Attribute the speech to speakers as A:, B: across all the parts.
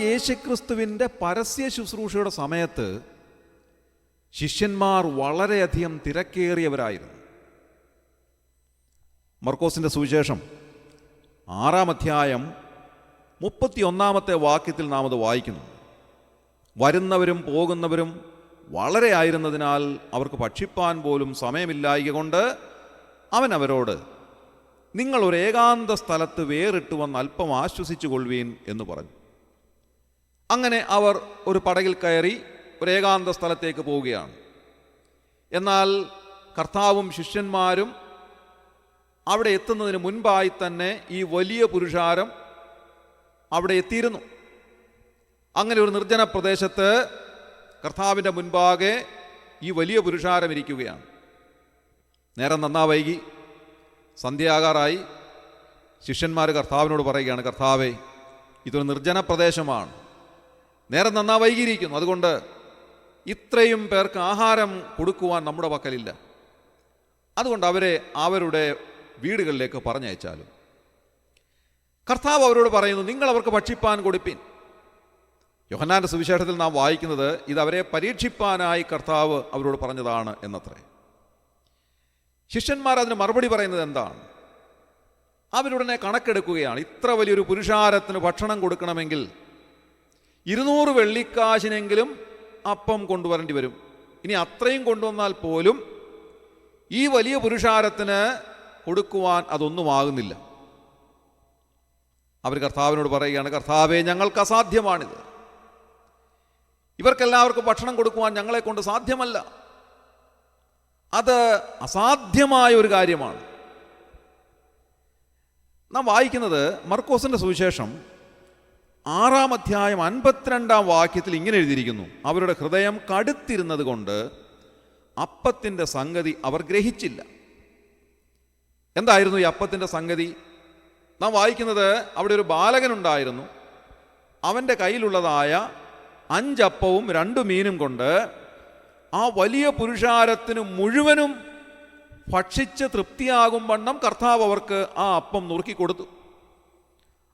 A: യേശുക്രിസ്തുവിൻ്റെ പരസ്യ ശുശ്രൂഷയുടെ സമയത്ത് ശിഷ്യന്മാർ വളരെയധികം തിരക്കേറിയവരായിരുന്നു. മർക്കോസിൻ്റെ സുവിശേഷം 6-ാം അധ്യായം 31-ാമത്തെ വാക്യത്തിൽ നാം അത് വായിക്കുന്നു. വരുന്നവരും പോകുന്നവരും വളരെ ആയിരുന്നതിനാൽ അവർക്ക് ഭക്ഷിപ്പാൻ പോലും സമയമില്ലായ്ക കൊണ്ട് അവൻ അവരോട്, നിങ്ങൾ ഒരു ഏകാന്ത സ്ഥലത്ത് വേറിട്ട് വന്ന് അല്പം ആശ്വസിച്ചു കൊള്ളുവീൻ എന്ന് പറഞ്ഞു. അങ്ങനെ അവർ ഒരു പടകിൽ കയറി ഒരു ഏകാന്ത സ്ഥലത്തേക്ക് പോവുകയാണ്. എന്നാൽ കർത്താവും ശിഷ്യന്മാരും അവിടെ എത്തുന്നതിന് മുൻപായി തന്നെ ഈ വലിയ പുരുഷാരം അവിടെ എത്തിയിരുന്നു. അങ്ങനെ ഒരു നിർജ്ജന പ്രദേശത്ത് കർത്താവിൻ്റെ മുൻപാകെ ഈ വലിയ പുരുഷാരം ഇരിക്കുകയാണ്. നേരം നന്നാ വൈകി, സന്ധ്യയാകാറായി. ശിഷ്യന്മാർ കർത്താവിനോട് പറയുകയാണ്, കർത്താവേ, ഇതൊരു നിർജ്ജന പ്രദേശമാണ്, നേരം നന്നാ വൈകിയിരിക്കുന്നു, അതുകൊണ്ട് ഇത്രയും പേർക്ക് ആഹാരം കൊടുക്കുവാൻ നമ്മുടെ പക്കലില്ല. അതുകൊണ്ട് അവരെ അവരുടെ വീടുകളിലേക്ക് പറഞ്ഞയച്ചാലും. കർത്താവ് അവരോട് പറയുന്നു, നിങ്ങൾ അവർക്ക് ഭക്ഷിപ്പാൻ കൊടുപ്പിൻ. യോഹന്നാന്റെ സുവിശേഷത്തിൽ നാം വായിക്കുന്നത് ഇത് അവരെ പരീക്ഷിപ്പാനായി കർത്താവ് അവരോട് പറഞ്ഞതാണ് എന്നത്രേ. ശിഷ്യന്മാർ അതിന് മറുപടി പറയുന്നത് എന്താണ്? അവരുടനെ കണക്കെടുക്കുകയാണ്. ഇത്ര വലിയൊരു പുരുഷാരത്തിന് ഭക്ഷണം കൊടുക്കണമെങ്കിൽ 200 വെള്ളിക്കാശിനെങ്കിലും അപ്പം കൊണ്ടുവരേണ്ടി വരും. ഇനി അത്രയും കൊണ്ടുവന്നാൽ പോലും ഈ വലിയ പുരുഷാരത്തിന് കൊടുക്കുവാൻ അതൊന്നുമാകുന്നില്ല. അവർ കർത്താവിനോട് പറയുകയാണ്, കർത്താവേ, ഞങ്ങൾക്ക് അസാധ്യമാണിത്. ഇവർക്കെല്ലാവർക്കും ഭക്ഷണം കൊടുക്കുവാൻ ഞങ്ങളെ കൊണ്ട് സാധ്യമല്ല. അത് അസാധ്യമായ ഒരു കാര്യമാണ്. നാം വായിക്കുന്നത് മർക്കോസിന്റെ സുവിശേഷം 6-ാം അധ്യായം 52-ാം വാക്യത്തിൽ ഇങ്ങനെ എഴുതിയിരിക്കുന്നു, അവരുടെ ഹൃദയം കടുത്തിരുന്നത് കൊണ്ട് അപ്പത്തിൻ്റെ സംഗതി അവർ ഗ്രഹിച്ചില്ല. എന്തായിരുന്നു ഈ അപ്പത്തിൻ്റെ സംഗതി? നാം വായിക്കുന്നത് അവിടെ ഒരു ബാലകനുണ്ടായിരുന്നു. അവൻ്റെ കയ്യിലുള്ളതായ 5 അപ്പവും 2 മീനും കൊണ്ട് ആ വലിയ പുരുഷാരത്തിന് മുഴുവനും ഭക്ഷിച്ച് തൃപ്തിയാകും വണ്ണം കർത്താവ് അവർക്ക് ആ അപ്പം നുറുക്കി കൊടുത്തു.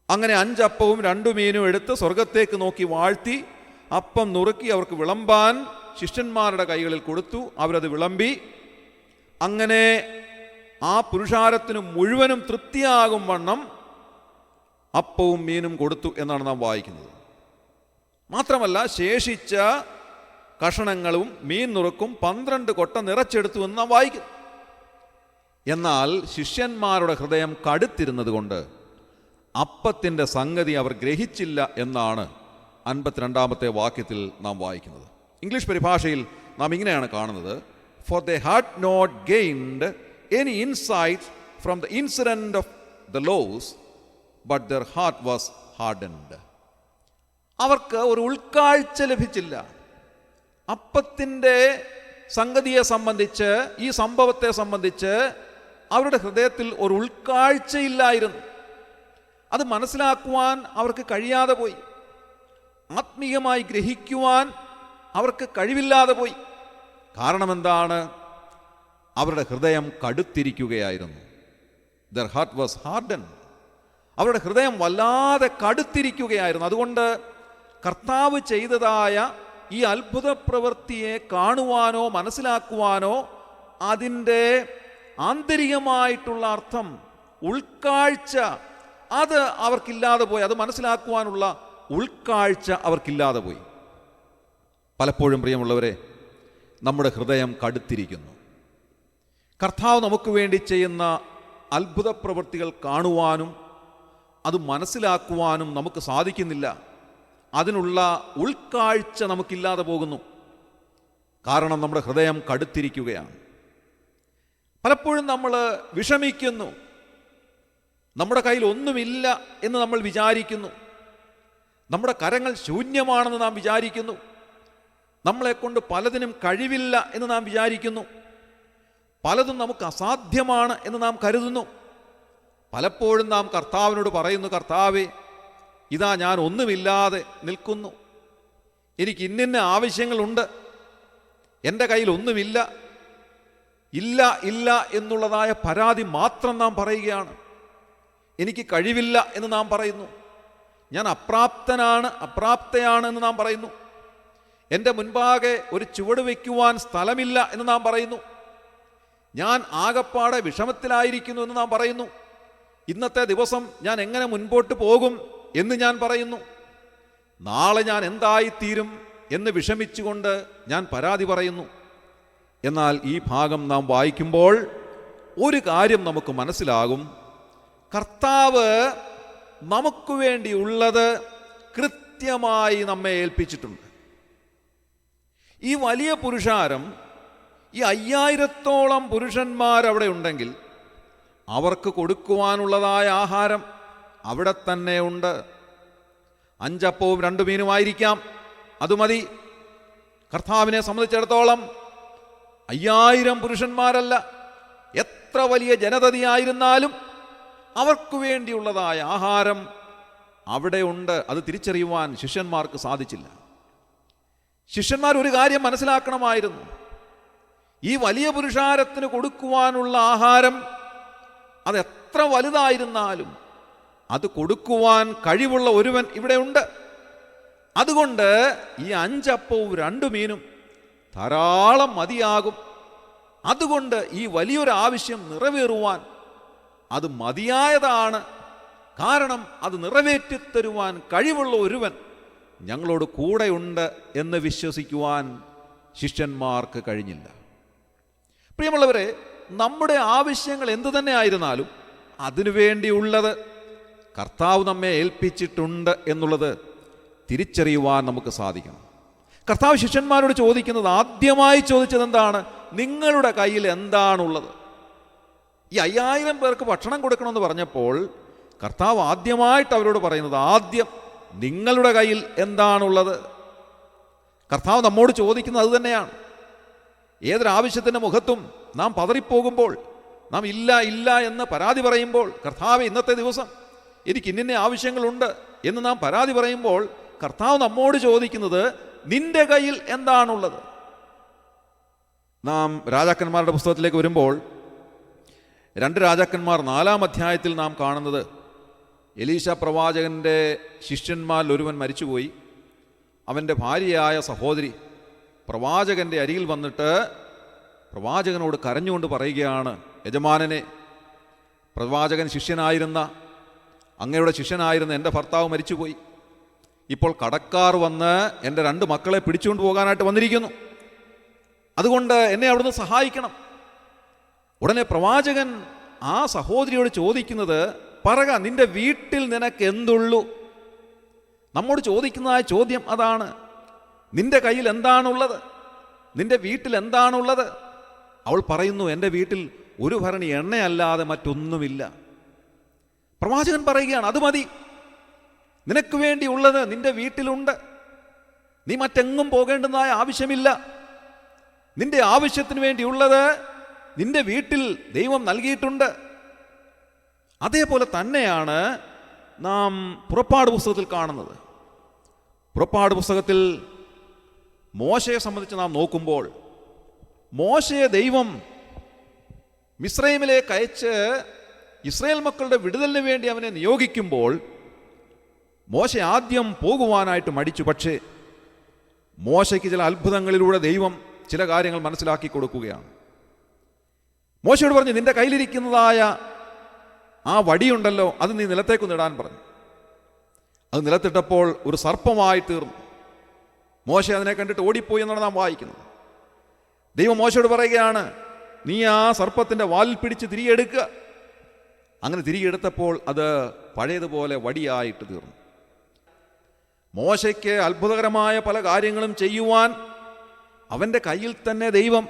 A: അങ്ങനെ 5 അപ്പവും 2 മീനും എടുത്ത് സ്വർഗത്തേക്ക് നോക്കി വാഴ്ത്തി അപ്പം നുറുക്കി അവർക്ക് വിളമ്പാൻ ശിഷ്യന്മാരുടെ കൈകളിൽ കൊടുത്തു. അവരത് വിളമ്പി അങ്ങനെ ആ പുരുഷാരത്തിന് മുഴുവനും തൃപ്തിയാകും വണ്ണം അപ്പവും മീനും കൊടുത്തു എന്നാണ് നാം വായിക്കുന്നത്. മാത്രമല്ല, ശേഷിച്ച കഷണങ്ങളും മീൻ നുറുക്കും 12 കൊട്ട നിറച്ചെടുത്തു എന്ന് നാം വായിക്കുന്നു. എന്നാൽ ശിഷ്യന്മാരുടെ ഹൃദയം കടുത്തിരുന്നത് കൊണ്ട് അപ്പത്തിൻ്റെ സംഗതി അവർ ഗ്രഹിച്ചില്ല എന്നാണ് 52-ാമത്തെ വാക്യത്തിൽ നാം വായിക്കുന്നത്. ഇംഗ്ലീഷ് പരിഭാഷയിൽ നാം ഇങ്ങനെയാണ് കാണുന്നത്, for they had not gained any insight from the incident of the loss but their heart was hardened. അവർക്ക് ഒരു ഉൾക്കാഴ്ച ലഭിച്ചില്ല. അപ്പത്തിൻ്റെ സംഗതിയെ സംബന്ധിച്ച്, ഈ സംഭവത്തെ സംബന്ധിച്ച് അവരുടെ ഹൃദയത്തിൽ ഒരു ഉൾക്കാഴ്ചയില്ലായിരുന്നു. അത് മനസ്സിലാക്കുവാൻ അവർക്ക് കഴിയാതെ പോയി. ആത്മീയമായി ഗ്രഹിക്കുവാൻ അവർക്ക് കഴിവില്ലാതെ പോയി. കാരണം എന്താണ്? അവരുടെ ഹൃദയം കടുത്തിരിക്കുകയായിരുന്നു. Their heart was harden. അവരുടെ ഹൃദയം വല്ലാതെ കടുത്തിരിക്കുകയായിരുന്നു. അതുകൊണ്ട് കർത്താവ് ചെയ്തതായ ഈ അത്ഭുത പ്രവൃത്തിയെ കാണുവാനോ മനസ്സിലാക്കുവാനോ അതിൻ്റെ ആന്തരികമായിട്ടുള്ള അർത്ഥം, ഉൾക്കാഴ്ച, അത് അവർക്കില്ലാതെ പോയി. അത് മനസ്സിലാക്കുവാനുള്ള ഉൾക്കാഴ്ച അവർക്കില്ലാതെ പോയി. പലപ്പോഴും പ്രിയമുള്ളവരെ, നമ്മുടെ ഹൃദയം കടുത്തിരിക്കുന്നു. കർത്താവ് നമുക്ക് വേണ്ടി ചെയ്യുന്ന അത്ഭുത പ്രവൃത്തികൾ കാണുവാനും അത് മനസ്സിലാക്കുവാനും നമുക്ക് സാധിക്കുന്നില്ല. അതിനുള്ള ഉൾക്കാഴ്ച നമുക്കില്ലാതെ പോകുന്നു. കാരണം നമ്മുടെ ഹൃദയം കടുത്തിരിക്കുകയാണ്. പലപ്പോഴും നമ്മൾ വിഷമിക്കുന്നു. നമ്മുടെ കയ്യിൽ ഒന്നുമില്ല എന്ന് നമ്മൾ വിചാരിക്കുന്നു. നമ്മുടെ കരങ്ങൾ ശൂന്യമാണെന്ന് നാം വിചാരിക്കുന്നു. നമ്മളെക്കൊണ്ട് പലതിനും കഴിവില്ല എന്ന് നാം വിചാരിക്കുന്നു. പലതും നമുക്ക് അസാധ്യമാണ് എന്ന് നാം കരുതുന്നു. പലപ്പോഴും നാം കർത്താവിനോട് പറയുന്നു, കർത്താവേ, ഇതാ ഞാൻ ഒന്നുമില്ലാതെ നിൽക്കുന്നു, എനിക്ക് ഇന്നിന്ന ആവശ്യങ്ങളുണ്ട്, എൻ്റെ കയ്യിൽ ഒന്നുമില്ല. ഇല്ല ഇല്ല എന്നുള്ളതായ പരാതി മാത്രം നാം പറയുകയാണ്. എനിക്ക് കഴിവില്ല എന്ന് നാം പറയുന്നു. ഞാൻ അപ്രാപ്തയാണ് എന്ന് നാം പറയുന്നു. എൻ്റെ മുൻപാകെ ഒരു ചുവട് വയ്ക്കുവാൻ സ്ഥലമില്ല എന്ന് നാം പറയുന്നു. ഞാൻ ആകപ്പാടെ വിഷമത്തിലായിരിക്കുന്നു എന്ന് നാം പറയുന്നു. ഇന്നത്തെ ദിവസം ഞാൻ എങ്ങനെ മുൻപോട്ട് പോകും എന്ന് ഞാൻ പറയുന്നു. നാളെ ഞാൻ എന്തായിത്തീരും എന്ന് വിഷമിച്ചുകൊണ്ട് ഞാൻ പരാതി പറയുന്നു. എന്നാൽ ഈ ഭാഗം നാം വായിക്കുമ്പോൾ ഒരു കാര്യം നമുക്ക് മനസ്സിലാകും. കർത്താവ് നമുക്ക് വേണ്ടിയുള്ളത് കൃത്യമായി നമ്മെ ഏൽപ്പിച്ചിട്ടുണ്ട്. ഈ വലിയ പുരുഷാരം, ഈ 5000-ഓളം പുരുഷന്മാരവിടെ ഉണ്ടെങ്കിൽ അവർക്ക് കൊടുക്കുവാനുള്ളതായ ആഹാരം അവിടെ തന്നെ ഉണ്ട്. 5 അപ്പവും 2 മീനുമായിരിക്കാം, അത് മതി. കർത്താവിനെ സംബന്ധിച്ചിടത്തോളം 5000 പുരുഷന്മാരല്ല, എത്ര വലിയ ജനതയായിരുന്നാലും അവർക്ക് വേണ്ടിയുള്ളതായ ആഹാരം അവിടെ ഉണ്ട്. അത് തിരിച്ചറിയുവാൻ ശിഷ്യന്മാർക്ക് സാധിച്ചില്ല. ശിഷ്യന്മാർ ഒരു കാര്യം മനസ്സിലാക്കണമായിരുന്നു. ഈ വലിയ പുരുഷാരത്തിന് കൊടുക്കുവാനുള്ള ആഹാരം അത് എത്ര വലുതായിരുന്നാലും അത് കൊടുക്കുവാൻ കഴിവുള്ള ഒരുവൻ ഇവിടെ ഉണ്ട്. അതുകൊണ്ട് ഈ 5 അപ്പവും 2 മീനും ധാരാളം മതിയാകും. അതുകൊണ്ട് ഈ വലിയൊരു ആവശ്യം നിറവേറുവാൻ അത് മതിയായതാണ്. കാരണം അത് നിറവേറ്റിത്തരുവാൻ കഴിവുള്ള ഒരുവൻ ഞങ്ങളോട് കൂടെയുണ്ട് എന്ന് വിശ്വസിക്കുവാൻ ശിഷ്യന്മാർക്ക് കഴിഞ്ഞില്ല. പ്രിയമുള്ളവരെ, നമ്മുടെ ആവശ്യങ്ങൾ എന്തു തന്നെ ആയിരുന്നാലും അതിനുവേണ്ടിയുള്ളത് കർത്താവ് നമ്മെ ഏൽപ്പിച്ചിട്ടുണ്ട് എന്നുള്ളത് തിരിച്ചറിയുവാൻ നമുക്ക് സാധിക്കണം. കർത്താവ് ശിഷ്യന്മാരോട് ചോദിക്കുന്നത്, ആദ്യമായി ചോദിച്ചത് എന്താണ്? നിങ്ങളുടെ കയ്യിൽ എന്താണുള്ളത്? ഈ 5000 പേർക്ക് ഭക്ഷണം കൊടുക്കണമെന്ന് പറഞ്ഞപ്പോൾ കർത്താവ് ആദ്യമായിട്ട് അവരോട് പറയുന്നത്, ആദ്യം നിങ്ങളുടെ കയ്യിൽ എന്താണുള്ളത്? കർത്താവ് നമ്മോട് ചോദിക്കുന്നത് അത് തന്നെയാണ്. ഏതൊരാവശ്യത്തിൻ്റെ മുഖത്തും നാം പതറിപ്പോകുമ്പോൾ, നാം ഇല്ല ഇല്ല എന്ന് പരാതി പറയുമ്പോൾ, കർത്താവ് ഇന്നത്തെ ദിവസം എനിക്ക് ഇന്ന ആവശ്യങ്ങളുണ്ട് എന്ന് നാം പരാതി പറയുമ്പോൾ കർത്താവ് നമ്മോട് ചോദിക്കുന്നത്, നിന്റെ കയ്യിൽ എന്താണുള്ളത്? നാം രാജാക്കന്മാരുടെ പുസ്തകത്തിലേക്ക് വരുമ്പോൾ 2 രാജാക്കന്മാർ 4-ാം അധ്യായത്തിൽ നാം കാണുന്നത്, എലീശ പ്രവാചകൻ്റെ ശിഷ്യന്മാരിൽ ഒരുവൻ മരിച്ചുപോയി. അവൻ്റെ ഭാര്യയായ സഹോദരി പ്രവാചകൻ്റെ അരികിൽ വന്നിട്ട് പ്രവാചകനോട് കരഞ്ഞുകൊണ്ട് പറയുകയാണ്, യജമാനനെ, പ്രവാചകൻ ശിഷ്യനായിരുന്ന, അങ്ങയുടെ ശിഷ്യനായിരുന്ന എൻ്റെ ഭർത്താവ് മരിച്ചുപോയി. ഇപ്പോൾ കടക്കാർ വന്ന് എൻ്റെ 2 മക്കളെ പിടിച്ചുകൊണ്ട് പോകാനായിട്ട് വന്നിരിക്കുന്നു. അതുകൊണ്ട് എന്നെ അവിടുന്ന് സഹായിക്കണം. ഉടനെ പ്രവാചകൻ ആ സഹോദരിയോട് ചോദിക്കുന്നത്, പറക, നിന്റെ വീട്ടിൽ നിനക്ക് എന്തുള്ളൂ? നമ്മോട് ചോദിക്കുന്നതായ ചോദ്യം അതാണ്. നിന്റെ കയ്യിൽ എന്താണുള്ളത്? നിന്റെ വീട്ടിൽ എന്താണുള്ളത്? അവൾ പറയുന്നു, എൻ്റെ വീട്ടിൽ ഒരു ഭരണി എണ്ണയല്ലാതെ മറ്റൊന്നുമില്ല. പ്രവാചകൻ പറയുകയാണ്, അത് മതി. നിനക്ക് വേണ്ടിയുള്ളത് നിന്റെ വീട്ടിലുണ്ട്. നീ മറ്റെങ്ങും പോകേണ്ടതായ ആവശ്യമില്ല. നിന്റെ ആവശ്യത്തിന് വേണ്ടിയുള്ളത് നിന്റെ വീട്ടിൽ ദൈവം നൽകിയിട്ടുണ്ട്. അതേപോലെ തന്നെയാണ് നാം പുറപ്പാട് പുസ്തകത്തിൽ കാണുന്നത്. പുറപ്പാട് പുസ്തകത്തിൽ മോശയെ സംബന്ധിച്ച് നാം നോക്കുമ്പോൾ, മോശയെ ദൈവം മിസ്രൈമിലേക്ക് അയച്ച് ഇസ്രായേൽ മക്കളുടെ വിടുതലിന് വേണ്ടി അവനെ നിയോഗിക്കുമ്പോൾ മോശ ആദ്യം പോകുവാനായിട്ട് മടിച്ചു. പക്ഷേ മോശയ്ക്ക് ചില അത്ഭുതങ്ങളിലൂടെ ദൈവം ചില കാര്യങ്ങൾ മനസ്സിലാക്കി കൊടുക്കുകയാണ്. മോശയോട് പറഞ്ഞു, നിന്റെ കയ്യിലിരിക്കുന്നതായ ആ വടിയുണ്ടല്ലോ, അത് നീ നിലത്തേക്കൊന്ന് ഇടാൻ പറഞ്ഞു. അത് നിലത്തിട്ടപ്പോൾ ഒരു സർപ്പമായി തീർന്നു. മോശ അതിനെ കണ്ടിട്ട് ഓടിപ്പോയി എന്നാണ് നാം വായിക്കുന്നത്. ദൈവം മോശയോട് പറയുകയാണ്, നീ ആ സർപ്പത്തിൻ്റെ വാലിൽ പിടിച്ച് തിരികെ എടുക്കുക. അങ്ങനെ തിരികെ എടുത്തപ്പോൾ അത് പഴയതുപോലെ വടിയായിട്ട് തീർന്നു. മോശയ്ക്ക് അത്ഭുതകരമായ പല കാര്യങ്ങളും ചെയ്യുവാൻ അവൻ്റെ കയ്യിൽ തന്നെ ദൈവം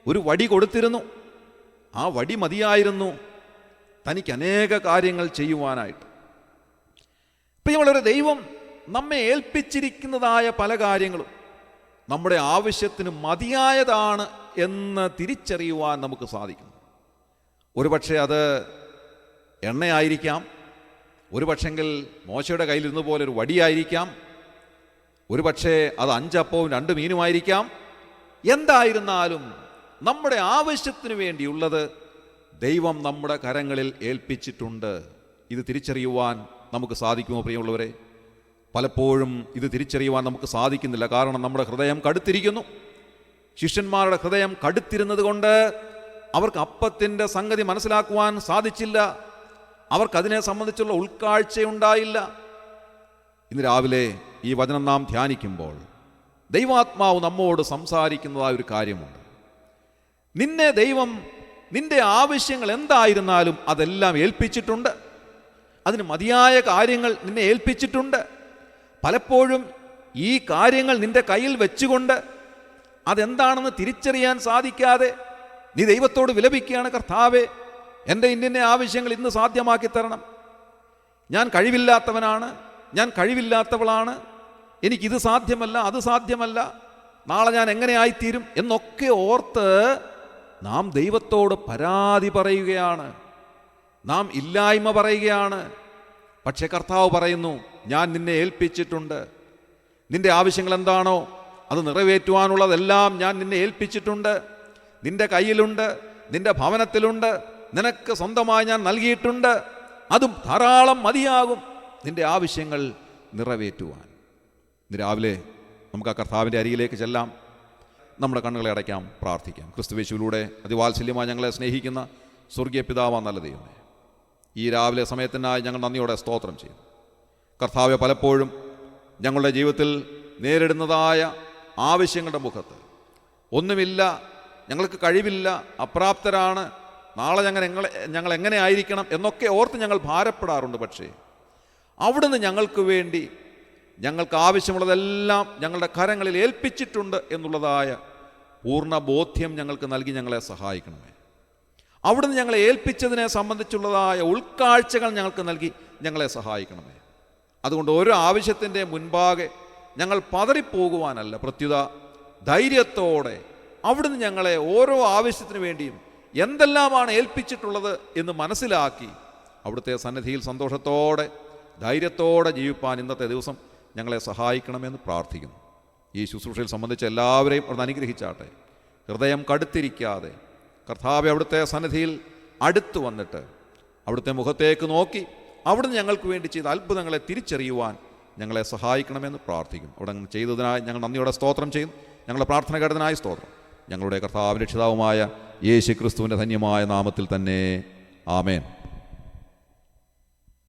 A: ഒരു വടി കൊടുത്തിരുന്നു. ആ വടി മതിയായിരുന്നു തനിക്ക് അനേക കാര്യങ്ങൾ ചെയ്യുവാനായിട്ട്. പ്രിയമുള്ളവരെ, ദൈവം നമ്മെ ഏൽപ്പിച്ചിരിക്കുന്നതായ പല കാര്യങ്ങളും നമ്മുടെ ആവശ്യത്തിന് മതിയായതാണ് എന്ന് തിരിച്ചറിയുവാൻ നമുക്ക് സാധിക്കും. ഒരുപക്ഷെ അത് എണ്ണയായിരിക്കാം, ഒരു പക്ഷെങ്കിൽ മോശയുടെ കയ്യിലിരുന്ന പോലെ ഒരു വടിയായിരിക്കാം, ഒരു പക്ഷേ അത് 5 അപ്പവും 2 മീനുമായിരിക്കാം. എന്തായിരുന്നാലും നമ്മുടെ ആവശ്യത്തിന് വേണ്ടിയുള്ളത് ദൈവം നമ്മുടെ കരങ്ങളിൽ ഏൽപ്പിച്ചിട്ടുണ്ട്. ഇത് തിരിച്ചറിയുവാൻ നമുക്ക് സാധിക്കുമോ പ്രിയമുള്ളവരെ? പലപ്പോഴും ഇത് തിരിച്ചറിയുവാൻ നമുക്ക് സാധിക്കുന്നില്ല. കാരണം നമ്മുടെ ഹൃദയം കടുത്തിരിക്കുന്നു. ശിഷ്യന്മാരുടെ ഹൃദയം കടുത്തിരുന്നത് കൊണ്ട് അവർക്ക് അപ്പത്തിൻ്റെ സംഗതി മനസ്സിലാക്കുവാൻ സാധിച്ചില്ല. അവർക്കതിനെ സംബന്ധിച്ചുള്ള ഉൾക്കാഴ്ചയുണ്ടായില്ല. ഇന്ന് രാവിലെ ഈ വചനം നാം ധ്യാനിക്കുമ്പോൾ ദൈവാത്മാവ് നമ്മോട് സംസാരിക്കുന്നതായ ഒരു കാര്യമുണ്ട്. നിന്നെ ദൈവം നിന്റെ ആവശ്യങ്ങൾ എന്തായിരുന്നാലും അതെല്ലാം ഏൽപ്പിച്ചിട്ടുണ്ട്. അതിന് മതിയായ കാര്യങ്ങൾ നിന്നെ ഏൽപ്പിച്ചിട്ടുണ്ട്. പലപ്പോഴും ഈ കാര്യങ്ങൾ നിന്റെ കയ്യിൽ വെച്ചുകൊണ്ട് അതെന്താണെന്ന് തിരിച്ചറിയാൻ സാധിക്കാതെ നീ ദൈവത്തോട് വിലപിക്കുകയാണ്, കർത്താവേ, എൻ്റെ ഇന്ന ആവശ്യങ്ങൾ ഇന്ന് സാധ്യമാക്കി തരണം. ഞാൻ കഴിവില്ലാത്തവനാണ്, ഞാൻ കഴിവില്ലാത്തവളാണ്, എനിക്കിത് സാധ്യമല്ല, അത് സാധ്യമല്ല, നാളെ ഞാൻ എങ്ങനെ ആയിത്തീരും എന്നൊക്കെ ഓർത്ത് നാം ദൈവത്തോട് പരാതി പറയുകയാണ്, നാം ഇല്ലായ്മ പറയുകയാണ്. പക്ഷേ കർത്താവ് പറയുന്നു, ഞാൻ നിന്നെ ഏൽപ്പിച്ചിട്ടുണ്ട്. നിന്റെ ആവശ്യങ്ങൾ എന്താണോ അത് നിറവേറ്റുവാനുള്ളതെല്ലാം ഞാൻ നിന്നെ ഏൽപ്പിച്ചിട്ടുണ്ട്. നിന്റെ കയ്യിലുണ്ട്, നിന്റെ ഭവനത്തിലുണ്ട്, നിനക്ക് സ്വന്തമായി ഞാൻ നൽകിയിട്ടുണ്ട്. അതും ധാരാളം മതിയാകും നിന്റെ ആവശ്യങ്ങൾ നിറവേറ്റുവാൻ. ഇന്ന് രാവിലെ നമുക്ക് ആ കർത്താവിൻ്റെ അരികിലേക്ക് ചെല്ലാം, നമ്മുടെ കണ്ണുകളെ അടയ്ക്കാം, പ്രാർത്ഥിക്കാം. ക്രിസ്തുയേശുവിലൂടെ അതിവാത്സല്യമായി ഞങ്ങളെ സ്നേഹിക്കുന്ന സ്വർഗീയ പിതാവാ നല്ല ദൈവമേ, ഈ രാവിലെ സമയത്തിനായി ഞങ്ങൾ നന്ദിയോടെ സ്തോത്രം ചെയ്യും. കർത്താവെ, പലപ്പോഴും ഞങ്ങളുടെ ജീവിതത്തിൽ നേരിടുന്നതായ ആവശ്യങ്ങളുടെ മുഖത്ത് ഒന്നുമില്ല, ഞങ്ങൾക്ക് കഴിവില്ല, അപ്രാപ്തരാണ്, നാളെ ഞങ്ങൾ എങ്ങനെ ആയിരിക്കണം എന്നൊക്കെ ഓർത്ത് ഞങ്ങൾ ഭാരപ്പെടാറുണ്ട്. പക്ഷേ അവിടുന്ന് ഞങ്ങൾക്ക് വേണ്ടി ഞങ്ങൾക്ക് ആവശ്യമുള്ളതെല്ലാം ഞങ്ങളുടെ കരങ്ങളിൽ ഏൽപ്പിച്ചിട്ടുണ്ട് എന്നുള്ളതായ പൂർണ്ണ ബോധ്യം ഞങ്ങൾക്ക് നൽകി ഞങ്ങളെ സഹായിക്കണമേ. അവിടുന്ന് ഞങ്ങളെ ഏൽപ്പിച്ചതിനെ സംബന്ധിച്ചുള്ളതായ ഉൾക്കാഴ്ചകൾ ഞങ്ങൾക്ക് നൽകി ഞങ്ങളെ സഹായിക്കണമേ. അതുകൊണ്ട് ഓരോ ആവശ്യത്തിൻ്റെ മുൻപാകെ ഞങ്ങൾ പതറിപ്പോകുവാനല്ല, പ്രത്യുത ധൈര്യത്തോടെ അവിടുന്ന് ഞങ്ങളെ ഓരോ ആവശ്യത്തിനു വേണ്ടിയും എന്തെല്ലാമാണ് ഏൽപ്പിച്ചിട്ടുള്ളത് എന്ന് മനസ്സിലാക്കി അവിടുത്തെ സന്നിധിയിൽ സന്തോഷത്തോടെ ധൈര്യത്തോടെ ജീവിപ്പാൻ ഇന്നത്തെ ദിവസം ഞങ്ങളെ സഹായിക്കണമെന്ന് പ്രാർത്ഥിക്കുന്നു. ഈ ശുശ്രൂഷയിൽ സംബന്ധിച്ച എല്ലാവരെയും അവിടുന്ന് അനുഗ്രഹിച്ചാട്ടെ. ഹൃദയം കടുത്തിരിക്കാതെ കർത്താവെ അവിടുത്തെ സന്നിധിയിൽ അടുത്തു വന്നിട്ട് അവിടുത്തെ മുഖത്തേക്ക് നോക്കി അവിടുന്ന് ഞങ്ങൾക്ക് വേണ്ടി ചെയ്ത അത്ഭുതങ്ങളെ തിരിച്ചറിയുവാൻ ഞങ്ങളെ സഹായിക്കണമെന്ന് പ്രാർത്ഥിക്കുന്നു. അവിടെ ചെയ്തതിനായി ഞങ്ങൾ നന്ദിയോടെ സ്തോത്രം ചെയ്യുന്നു. ഞങ്ങളുടെ പ്രാർത്ഥന കേട്ടതിനായി സ്തോത്രം. ഞങ്ങളുടെ കർത്താവിൻ്റെ രക്ഷിതാവുമായ യേശു ക്രിസ്തുവിൻ്റെ ധന്യമായ നാമത്തിൽ തന്നെ ആമേൻ.